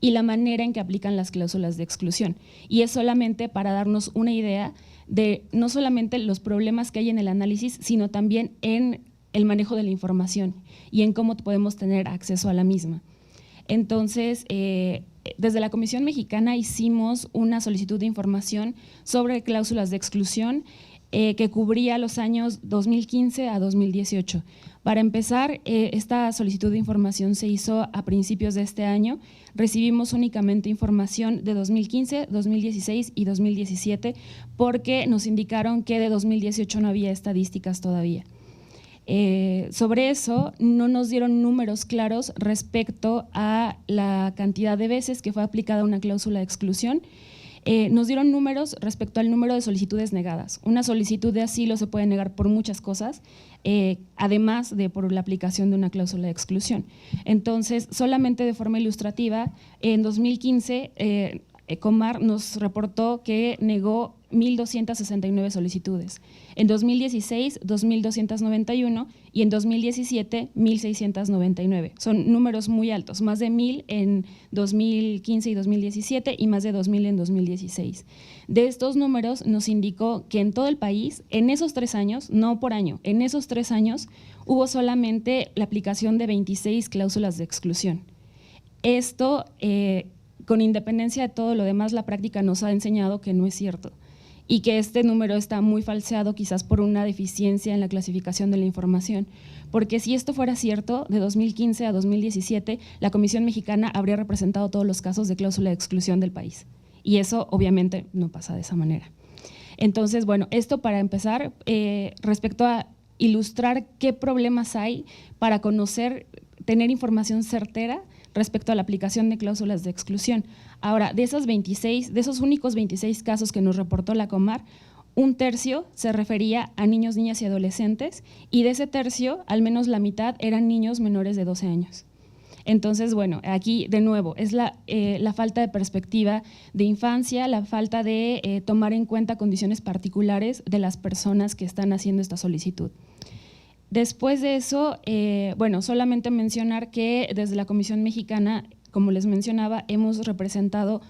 y la manera en que aplican las cláusulas de exclusión. Y es solamente para darnos una idea de no solamente los problemas que hay en el análisis, sino también en el manejo de la información y en cómo podemos tener acceso a la misma. Entonces, desde la Comisión Mexicana hicimos una solicitud de información sobre cláusulas de exclusión que cubría los años 2015 a 2018. Para empezar, esta solicitud de información se hizo a principios de este año. Recibimos únicamente información de 2015, 2016 y 2017 porque nos indicaron que de 2018 no había estadísticas todavía. Sobre eso, no nos dieron números claros respecto a la cantidad de veces que fue aplicada una cláusula de exclusión. Nos dieron números respecto al número de solicitudes negadas. Una solicitud de asilo se puede negar por muchas cosas, además de por la aplicación de una cláusula de exclusión. Entonces, solamente de forma ilustrativa, en 2015, Comar nos reportó que negó 1,269 solicitudes. En 2016, 2,291 y en 2017, 1,699. Son números muy altos, más de 1,000 en 2015 y 2017 y más de 2,000 en 2016. De estos números nos indicó que en todo el país, en esos 3 años, no por año, en esos 3 años hubo solamente la aplicación de 26 cláusulas de exclusión. Esto, con independencia de todo lo demás, la práctica nos ha enseñado que no es cierto y que este número está muy falseado quizás por una deficiencia en la clasificación de la información, porque si esto fuera cierto, de 2015 a 2017, la Comisión Mexicana habría representado todos los casos de cláusula de exclusión del país y eso obviamente no pasa de esa manera. Entonces, bueno, esto para empezar, respecto a ilustrar qué problemas hay para conocer, tener información certera respecto a la aplicación de cláusulas de exclusión. Ahora, de esos únicos 26 casos que nos reportó la Comar, 1/3 se refería a niños, niñas y adolescentes, y de ese tercio, al menos la mitad eran niños menores de 12 años. Entonces, bueno, aquí de nuevo es la falta de perspectiva de infancia, la falta de tomar en cuenta condiciones particulares de las personas que están haciendo esta solicitud. Después de eso, solamente mencionar que desde la Comisión Mexicana, como les mencionaba, hemos representado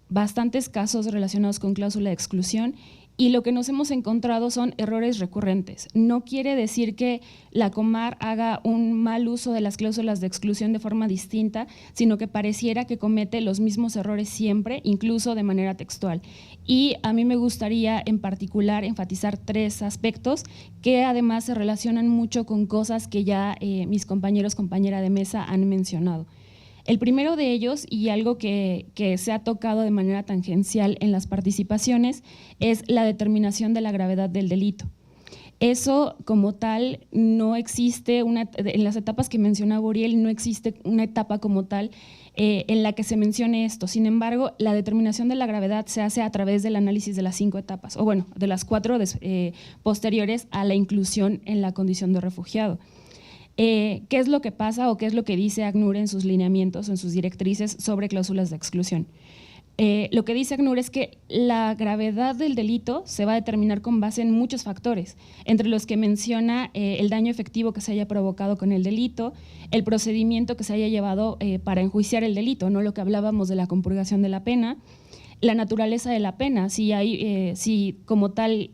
bastantes casos relacionados con cláusula de exclusión y lo que nos hemos encontrado son errores recurrentes. No quiere decir que la Comar haga un mal uso de las cláusulas de exclusión de forma distinta, sino que pareciera que comete los mismos errores siempre, incluso de manera textual. Y a mí me gustaría en particular enfatizar 3 aspectos que además se relacionan mucho con cosas que ya mis compañeros, compañera de mesa han mencionado. El primero de ellos, y algo que se ha tocado de manera tangencial en las participaciones, es la determinación de la gravedad del delito. Eso como tal no existe, en las etapas que mencionaba Uriel, no existe una etapa como tal en la que se mencione esto. Sin embargo, la determinación de la gravedad se hace a través del análisis de las 5 etapas, o bueno, de las 4 posteriores a la inclusión en la condición de refugiado. ¿Qué es lo que pasa o qué es lo que dice ACNUR en sus lineamientos, en sus directrices sobre cláusulas de exclusión? Lo que dice ACNUR es que la gravedad del delito se va a determinar con base en muchos factores, entre los que menciona el daño efectivo que se haya provocado con el delito, el procedimiento que se haya llevado para enjuiciar el delito, no lo que hablábamos de la compurgación de la pena, la naturaleza de la pena, si como tal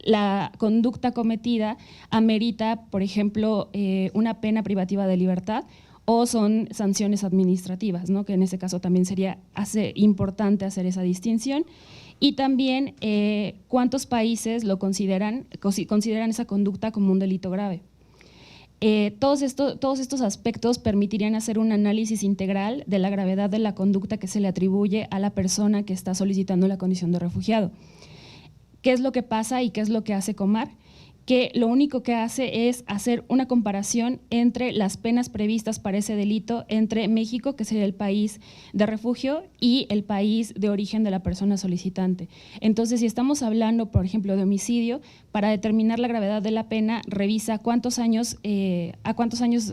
la conducta cometida amerita, por ejemplo, una pena privativa de libertad o son sanciones administrativas, ¿no? Que en ese caso también sería importante hacer esa distinción. Y también cuántos países consideran esa conducta como un delito grave. Todos estos aspectos permitirían hacer un análisis integral de la gravedad de la conducta que se le atribuye a la persona que está solicitando la condición de refugiado. ¿Qué es lo que pasa y qué es lo que hace Comar? Que lo único que hace es hacer una comparación entre las penas previstas para ese delito entre México, que sería el país de refugio, y el país de origen de la persona solicitante. Entonces, si estamos hablando, por ejemplo, de homicidio, para determinar la gravedad de la pena, revisa a cuántos años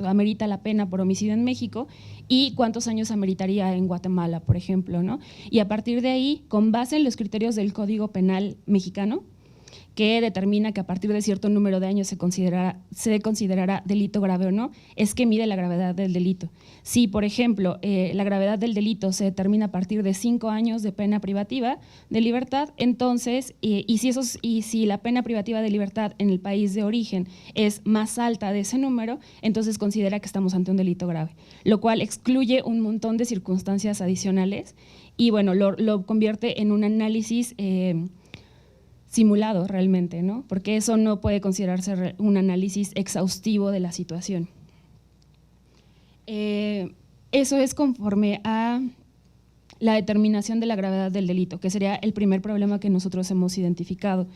amerita la pena por homicidio en México y cuántos años ameritaría en Guatemala, por ejemplo, ¿no? Y a partir de ahí, con base en los criterios del Código Penal mexicano, que determina que a partir de cierto número de años se considerará delito grave o no, es que mide la gravedad del delito. Si, por ejemplo, la gravedad del delito se determina a partir de 5 años de pena privativa de libertad, entonces, si la pena privativa de libertad en el país de origen es más alta de ese número, entonces considera que estamos ante un delito grave, lo cual excluye un montón de circunstancias adicionales y, bueno, lo convierte en un análisis simulado realmente, ¿no? Porque eso no puede considerarse un análisis exhaustivo de la situación. Eso es conforme a la determinación de la gravedad del delito, que sería el primer problema que nosotros hemos identificado.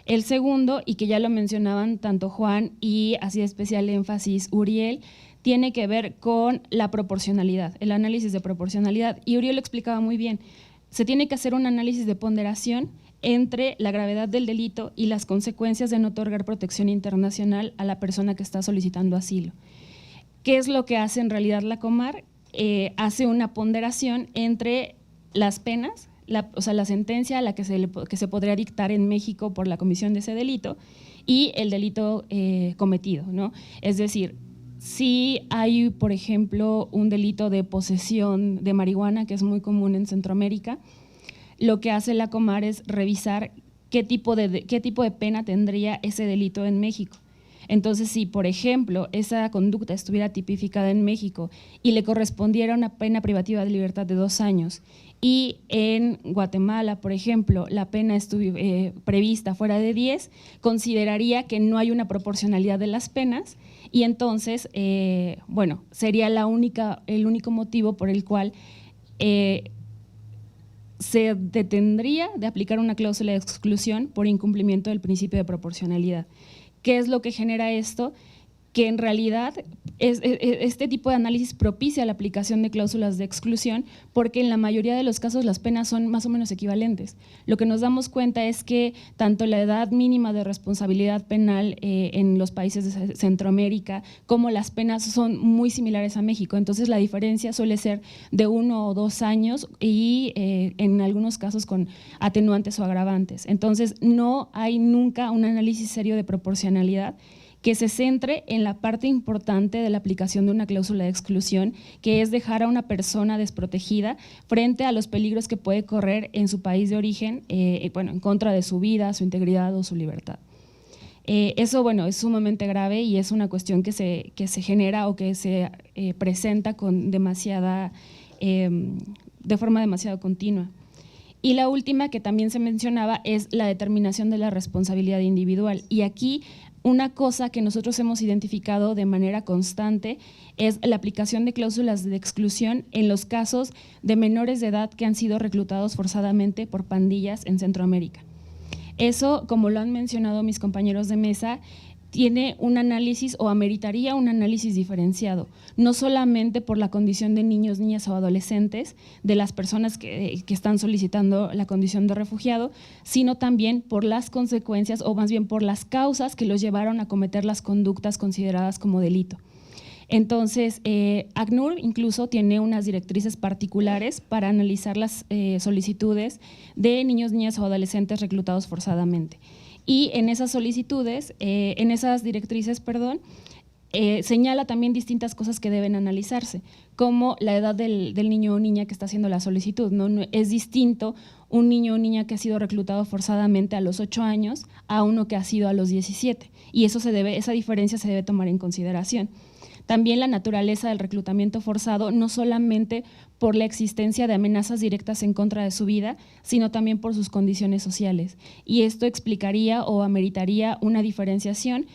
El segundo, y que ya lo mencionaban tanto Juan y hacía especial énfasis Uriel, tiene que ver con la proporcionalidad, el análisis de proporcionalidad. Y Uriel lo explicaba muy bien. Se tiene que hacer un análisis de ponderación entre la gravedad del delito y las consecuencias de no otorgar protección internacional a la persona que está solicitando asilo. ¿Qué es lo que hace en realidad la Comar? Hace una ponderación entre las penas, la sentencia a la que se podría dictar en México por la comisión de ese delito y el delito cometido, ¿no? Es decir, si hay, por ejemplo, un delito de posesión de marihuana, que es muy común en Centroamérica, lo que hace la Comar es revisar qué tipo de pena tendría ese delito en México. Entonces, si, por ejemplo, esa conducta estuviera tipificada en México y le correspondiera una pena privativa de libertad de 2 años y en Guatemala, por ejemplo, la pena prevista fuera de 10, consideraría que no hay una proporcionalidad de las penas y entonces, bueno, sería el único motivo por el cual se detendría de aplicar una cláusula de exclusión por incumplimiento del principio de proporcionalidad. ¿Qué es lo que genera esto? Que en realidad este tipo de análisis propicia la aplicación de cláusulas de exclusión porque en la mayoría de los casos las penas son más o menos equivalentes. Lo que nos damos cuenta es que tanto la edad mínima de responsabilidad penal en los países de Centroamérica como las penas son muy similares a México. Entonces la diferencia suele ser de 1 o 2 años y en algunos casos con atenuantes o agravantes. Entonces no hay nunca un análisis serio de proporcionalidad que se centre en la parte importante de la aplicación de una cláusula de exclusión, que es dejar a una persona desprotegida frente a los peligros que puede correr en su país de origen, bueno, en contra de su vida, su integridad o su libertad. Eso, bueno, es sumamente grave y es una cuestión que se genera o que se presenta con de forma demasiado continua. Y la última que también se mencionaba es la determinación de la responsabilidad individual. Y aquí una cosa que nosotros hemos identificado de manera constante es la aplicación de cláusulas de exclusión en los casos de menores de edad que han sido reclutados forzadamente por pandillas en Centroamérica. Eso, como lo han mencionado mis compañeros de mesa, tiene un análisis o ameritaría un análisis diferenciado, no solamente por la condición de niños, niñas o adolescentes de las personas que están solicitando la condición de refugiado, sino también por las consecuencias o más bien por las causas que los llevaron a cometer las conductas consideradas como delito. Entonces, ACNUR incluso tiene unas directrices particulares para analizar las solicitudes de niños, niñas o adolescentes reclutados forzadamente. Y en esas solicitudes, en esas directrices, señala también distintas cosas que deben analizarse, como la edad del niño o niña que está haciendo la solicitud. No es distinto un niño o niña que ha sido reclutado forzadamente a los 8 años a uno que ha sido a los 17, y esa diferencia se debe tomar en consideración. también la naturaleza del reclutamiento forzado, no solamente por la existencia de amenazas directas en contra de su vida, sino también por sus condiciones sociales. Y esto explicaría o ameritaría una diferenciación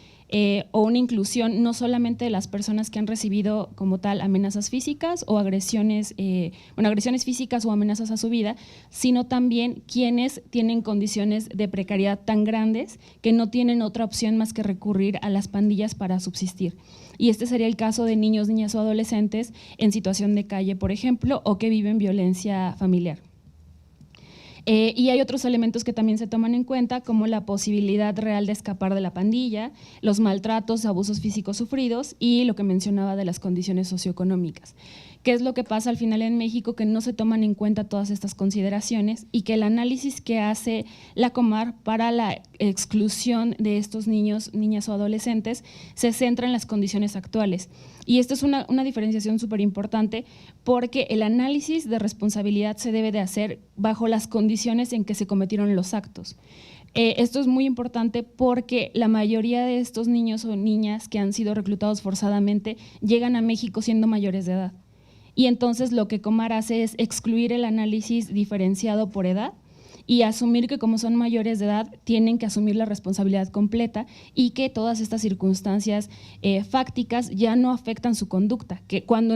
o una inclusión no solamente de las personas que han recibido como tal amenazas físicas o agresiones físicas o amenazas a su vida, sino también quienes tienen condiciones de precariedad tan grandes que no tienen otra opción más que recurrir a las pandillas para subsistir. Y este sería el caso de niños, niñas o adolescentes en situación de calle, por ejemplo, o que viven violencia familiar. Y hay otros elementos que también se toman en cuenta, como la posibilidad real de escapar de la pandilla, los maltratos, abusos físicos sufridos y lo que mencionaba de las condiciones socioeconómicas. ¿Qué es lo que pasa al final en México? Que no se toman en cuenta todas estas consideraciones y que el análisis que hace la Comar para la exclusión de estos niños, niñas o adolescentes se centra en las condiciones actuales. Y esto es una diferenciación súper importante porque el análisis de responsabilidad se debe de hacer bajo las condiciones en que se cometieron los actos. Esto es muy importante porque la mayoría de estos niños o niñas que han sido reclutados forzadamente llegan a México siendo mayores de edad. Y entonces lo que Comar hace es excluir el análisis diferenciado por edad y asumir que como son mayores de edad tienen que asumir la responsabilidad completa y que todas estas circunstancias fácticas ya no afectan su conducta, que cuando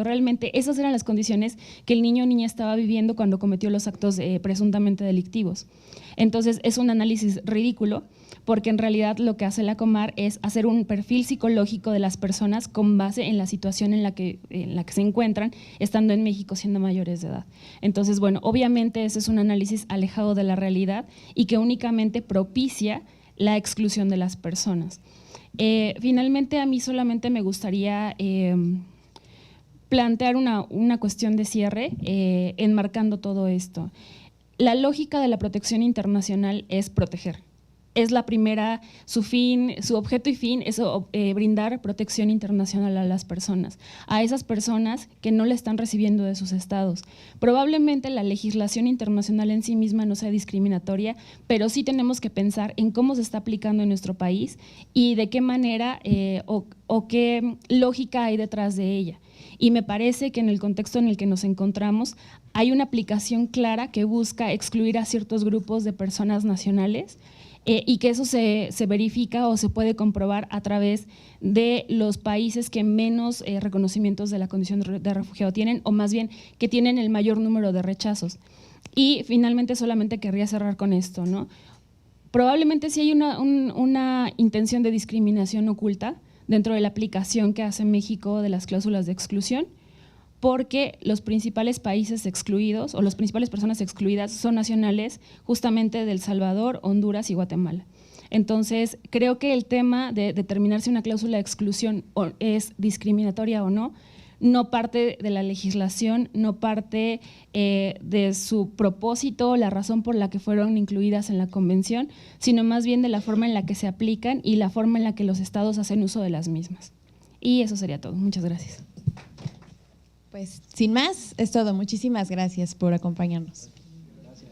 realmente esas eran las condiciones que el niño o niña estaba viviendo cuando cometió los actos presuntamente delictivos. Entonces es un análisis ridículo porque en realidad lo que hace la Comar es hacer un perfil psicológico de las personas con base en la situación en la que se encuentran estando en México siendo mayores de edad. Entonces, bueno, obviamente ese es un análisis alejado de la realidad y que únicamente propicia la exclusión de las personas. Finalmente, a mí solamente me gustaría plantear una cuestión de cierre enmarcando todo esto. La lógica de la protección internacional es proteger. Es la primera, su objeto y fin es brindar protección internacional a las personas, a esas personas que no le están recibiendo de sus estados. Probablemente la legislación internacional en sí misma no sea discriminatoria, pero sí tenemos que pensar en cómo se está aplicando en nuestro país y de qué manera o qué lógica hay detrás de ella. Y me parece que en el contexto en el que nos encontramos hay una aplicación clara que busca excluir a ciertos grupos de personas nacionales, y que eso se verifica o se puede comprobar a través de los países que menos reconocimientos de la condición de refugiado tienen, o más bien que tienen el mayor número de rechazos. Y finalmente solamente querría cerrar con esto, ¿no? Probablemente sí hay una intención de discriminación oculta dentro de la aplicación que hace México de las cláusulas de exclusión, porque los principales países excluidos o las principales personas excluidas son nacionales justamente de El Salvador, Honduras y Guatemala. Entonces, creo que el tema de determinar si una cláusula de exclusión es discriminatoria o no parte de la legislación, no parte de su propósito, la razón por la que fueron incluidas en la convención, sino más bien de la forma en la que se aplican y la forma en la que los estados hacen uso de las mismas. Y eso sería todo. Muchas gracias. Pues sin más, es todo. Muchísimas gracias por acompañarnos. Gracias.